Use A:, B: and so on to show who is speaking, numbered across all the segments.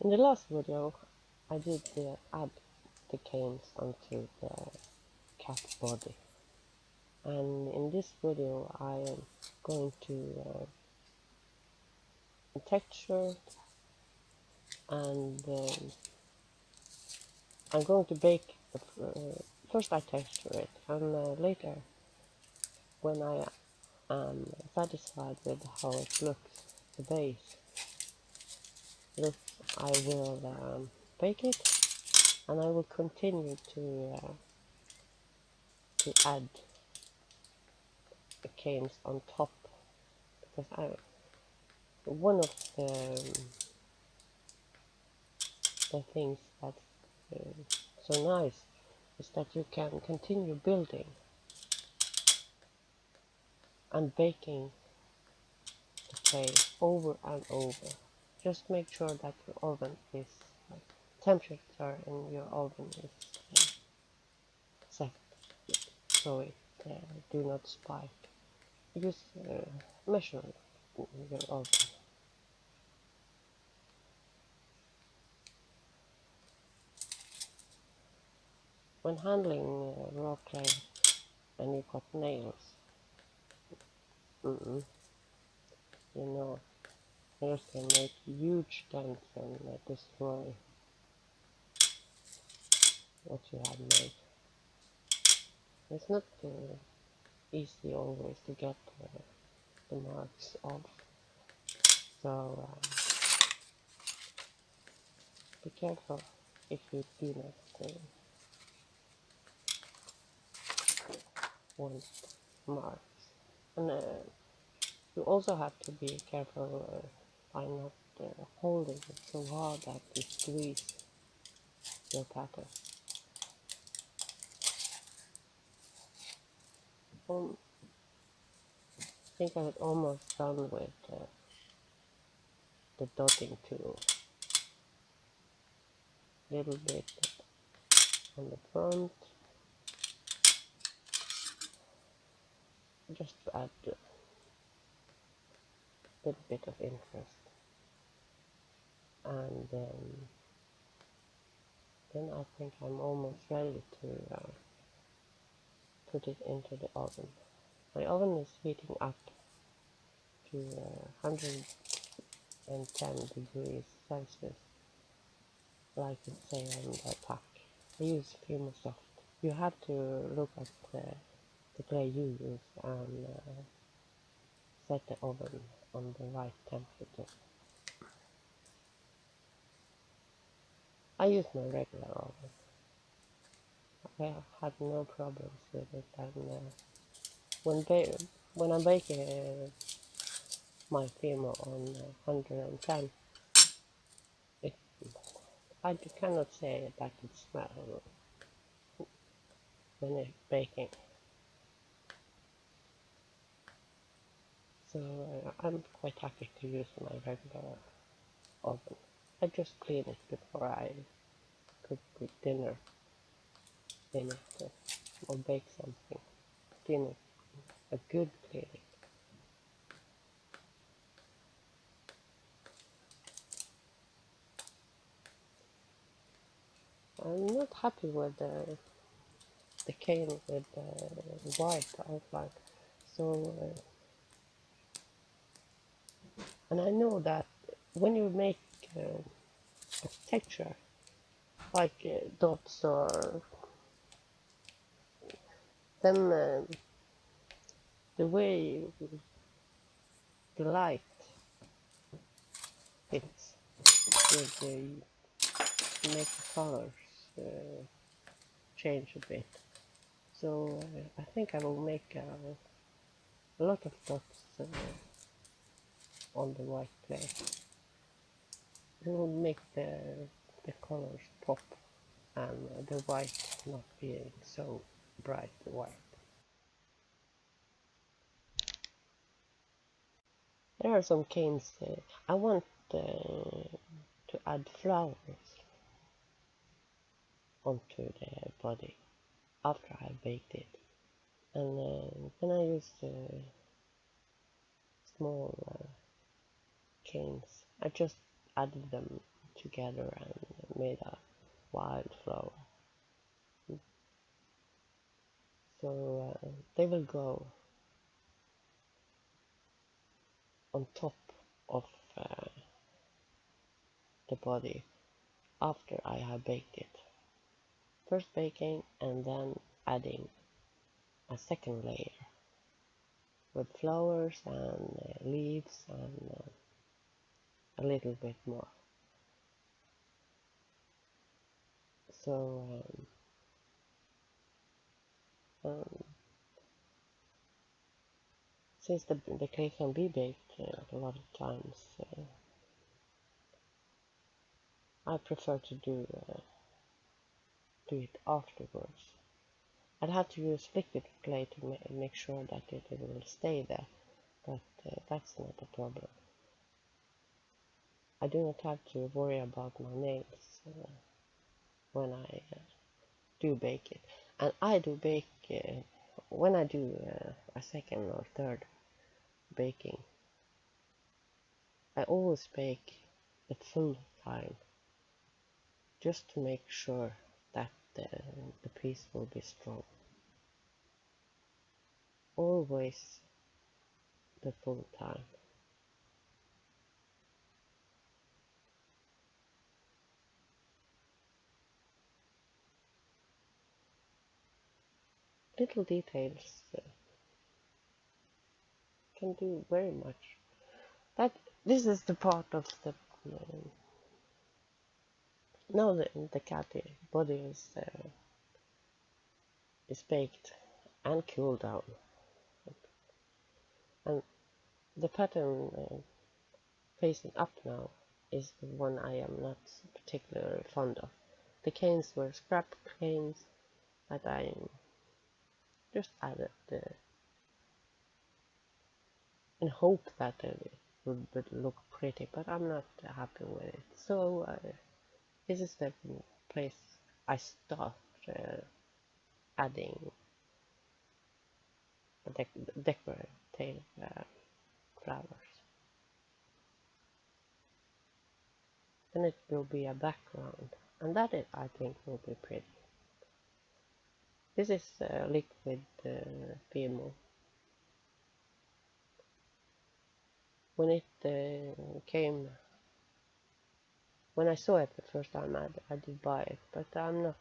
A: In the last video I did add the canes onto the cat body, and in this video I am going to texture, and I'm going to bake. First I texture it, and later, when I am satisfied with how it looks, the base looks, I will bake it, and I will continue to add the canes on top, because one of the things that's so nice is that you can continue building and baking the clay over and over. Just make sure that your oven is temperature in your oven is set so it do not spike. Use measure your oven. When handling raw clay and you got nails, you know, nails can make huge dents and destroy what you have made. It's not easy always to get the marks off, so be careful if you do not want marks. And you also have to be careful by not holding it so hard that you squeeze your pattern. I think I'm almost done with the dotting tool. Little bit on the front, just to add a little bit of interest, and then I think I'm almost ready to put it into the oven. My oven is heating up to 110 degrees Celsius, like it say on the pack. I use Soft. You have to look at the clay you use and set the oven on the right temperature. I use my regular oven. I have had no problems with it, and when I bake my Fimo on 110, I cannot say that it smells when it's baking. So I'm quite happy to use my regular oven. I just clean it before I cook dinner in it or bake something. Clean it, a good cleaning. I'm not happy with the cane with the white outline. So, and I know that when you make a texture like dots, or then the way the light hits with make the colors change a bit. So I think I will make a lot of dots on the white clay. It will make the colors pop, and the white not being so bright white. There are some canes. I want to add flowers onto the body after I baked it, and then I used small canes. I just added them together and made a wildflower. So they will go on top of the body after I have baked it. First baking and then adding a second layer with flowers and leaves and a little bit more. So since the cake can be baked a lot of times, I prefer to do it afterwards. I'd have to use liquid clay to make sure that it will stay there, but that's not a problem. I do not have to worry about my nails when I do bake it. And I do bake, when I do a second or third baking, I always bake at full time, just to make sure that the piece will be strong. Always the full time. Little details can do very much. This is the part of the now the cat body is baked and cooled down, and the pattern facing up now is the one I am not particularly fond of. The canes were scrap canes that I just added in hope that it would look pretty, but I'm not happy with it. So this is the place I start adding decorative flowers. Then it will be a background, and that I think will be pretty. This is liquid Fimo. When it came, when I saw it the first time, I did buy it, but I'm not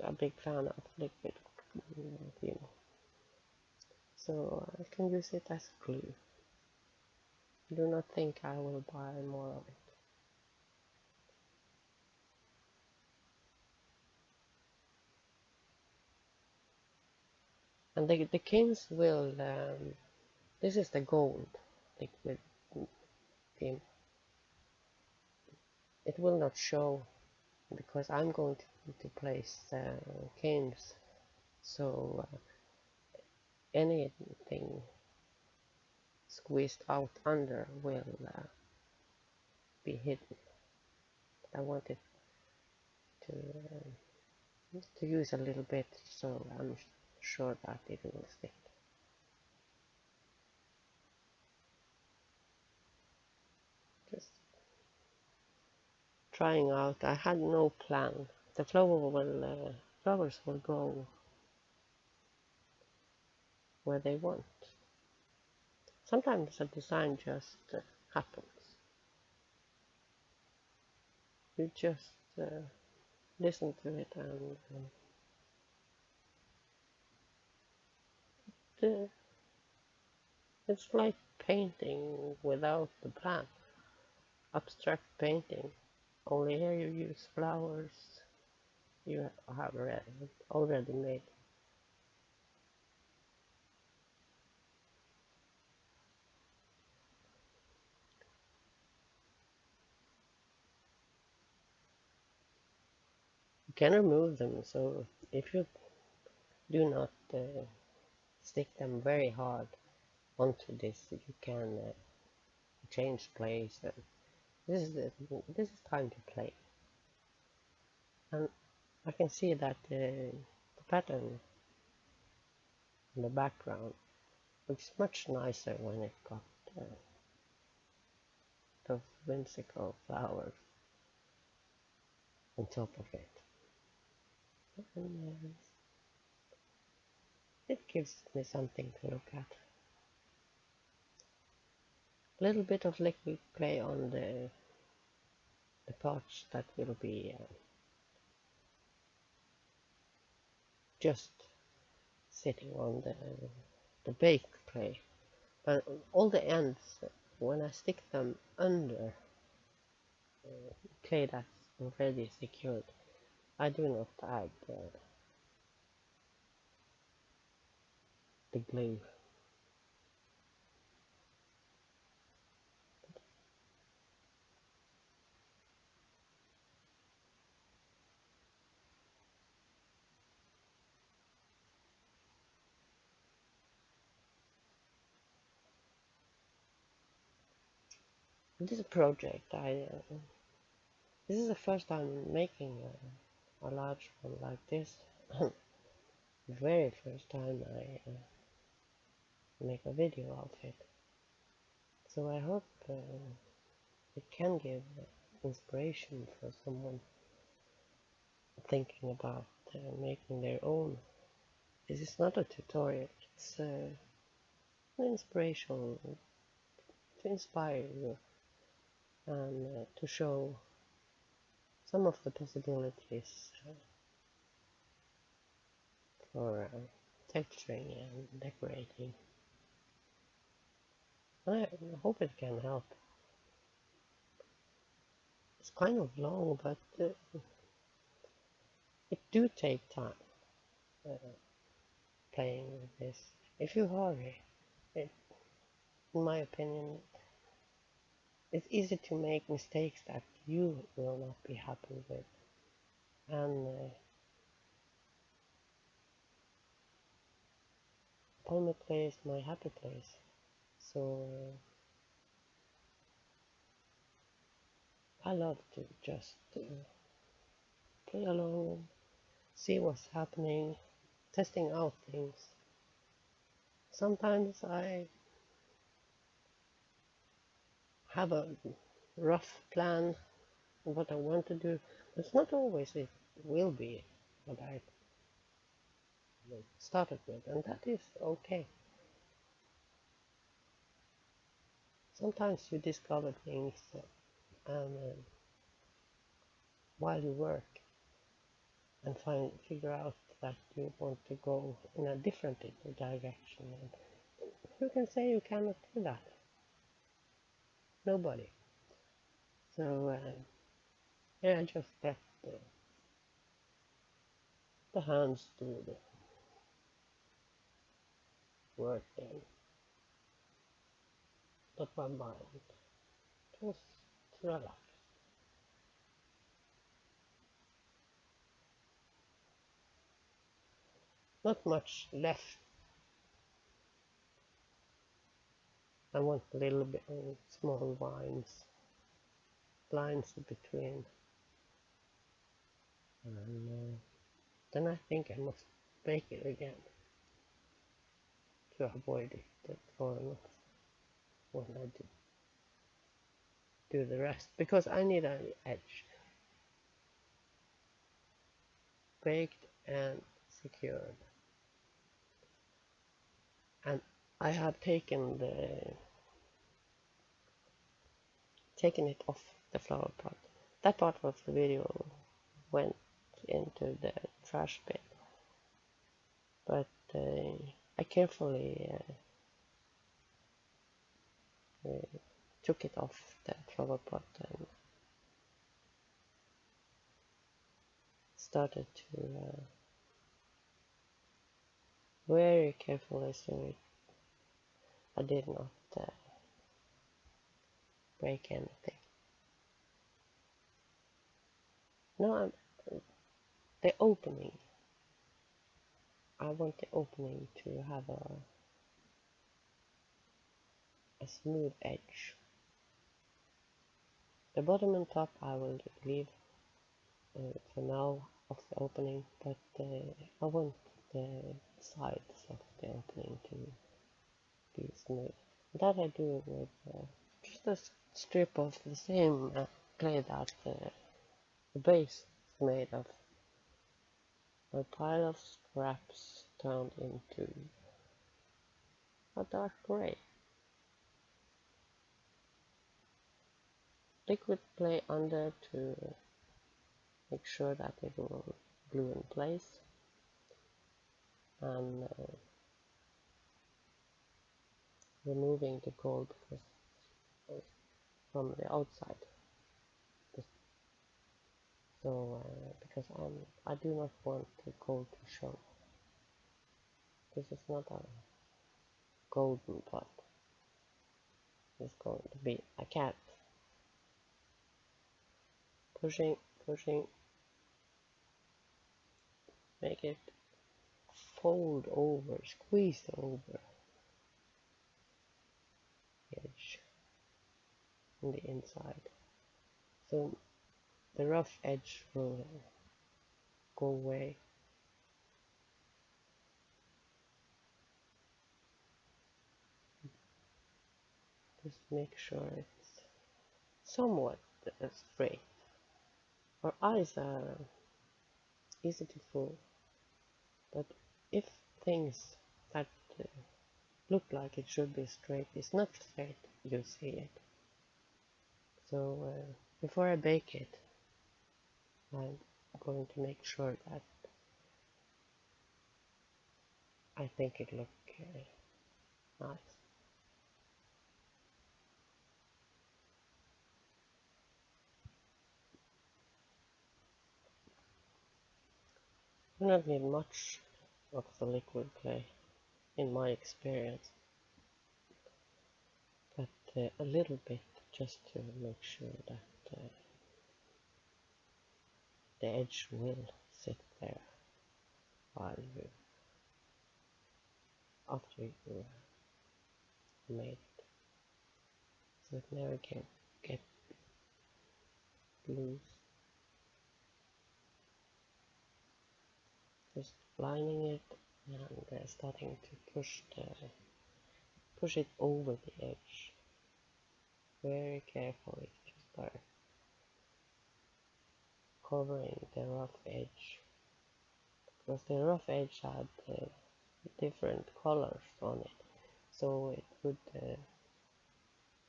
A: a big fan of liquid Fimo, so I can use it as glue. I do not think I will buy more of it. And the kings will, this is the gold liquid theme. It will not show because I'm going to place canes, so anything squeezed out under will be hidden. I wanted to use a little bit, so I'm sure that it will stick. Just trying out. I had no plan. The flowers will go where they want. Sometimes a design just happens. You just listen to it and it's like painting without the plan. Abstract painting. Only here you use flowers you have already made. You can remove them, so if you do not stick them very hard onto this, you can change place. This is time to play, and I can see that the pattern in the background looks much nicer when it got whimsical flowers on top of it. And it gives me something to look at. A little bit of liquid clay on the parts that will be just sitting on the baked clay. But all the ends, when I stick them under clay that's already secured, I do not add the glue. This project, this is the first time making a large one like this. Very first time I make a video of it. So I hope it can give inspiration for someone thinking about making their own. This is not a tutorial, it's an inspiration to inspire you and to show some of the possibilities for texturing and decorating. I hope it can help. It's kind of long, but it do take time playing with this. If you hurry, in my opinion, it's easy to make mistakes that you will not be happy with. And polymer clay is my happy place. So I love to just play along, see what's happening, testing out things. Sometimes I have a rough plan of what I want to do. It's not always it will be what I started with, and that is okay. Sometimes you discover things while you work and figure out that you want to go in a different direction. And who can say you cannot do that? Nobody. So yeah, just let the hands do the work then. Not my mind. Just relax. Not much left. I want a little bit of small lines between. And then I think I must bake it again to avoid it falling off when I do the rest, because I need an edge baked and secured. And I have taken it off the flower pot. That part of the video went into the trash bin, but I carefully took it off the flower pot and started to very carefully, so I did not break anything. Now the opening. I want the opening to have a smooth edge. The bottom and top I will leave for now of the opening, but I want the sides of the opening to be smooth. That I do with just a strip of the same clay that the base is made of. A pile of scraps turned into a dark gray. Liquid clay under to make sure that it will glue in place, and removing the gold from the outside. So because I do not want the gold to show. This is not a golden pot. It's going to be a cat. Pushing, pushing, make it fold over, squeeze over the edge on the inside. So the rough edge will go away. Just make sure it's somewhat straight. Our eyes are easy to fool, but if things that look like it should be straight is not straight, you'll see it. So before I bake it, I'm going to make sure that I think it looks nice. You don't need much of the liquid clay, in my experience, but a little bit just to make sure that the edge will sit there while you after you made it, so it never can get loose. Just lining it and starting to push it over the edge. Very carefully, just start covering the rough edge, because the rough edge had different colors on it, so it would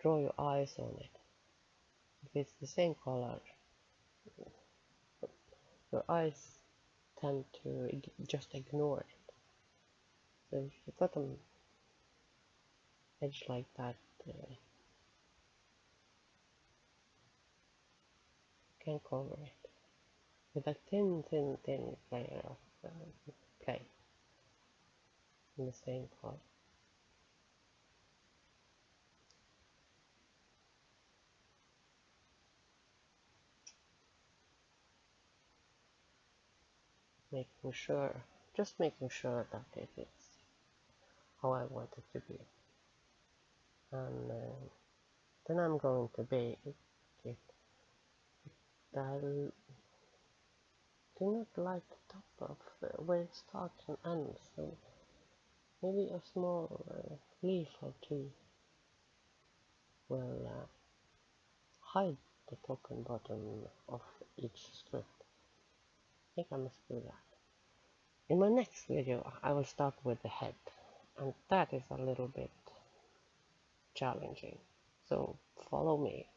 A: draw your eyes on it. If it's the same color, your eyes tend to just ignore it. So if you got an edge like that, you can cover it with a thin layer of clay in the same color. Just making sure that it is how I want it to be. And then I'm going to bake it. I do not like the top of where it starts and ends, so maybe a small leaf or two will hide the top and bottom of each strip. I think I must do that. In my next video I will start with the head, and that is a little bit challenging, so follow me.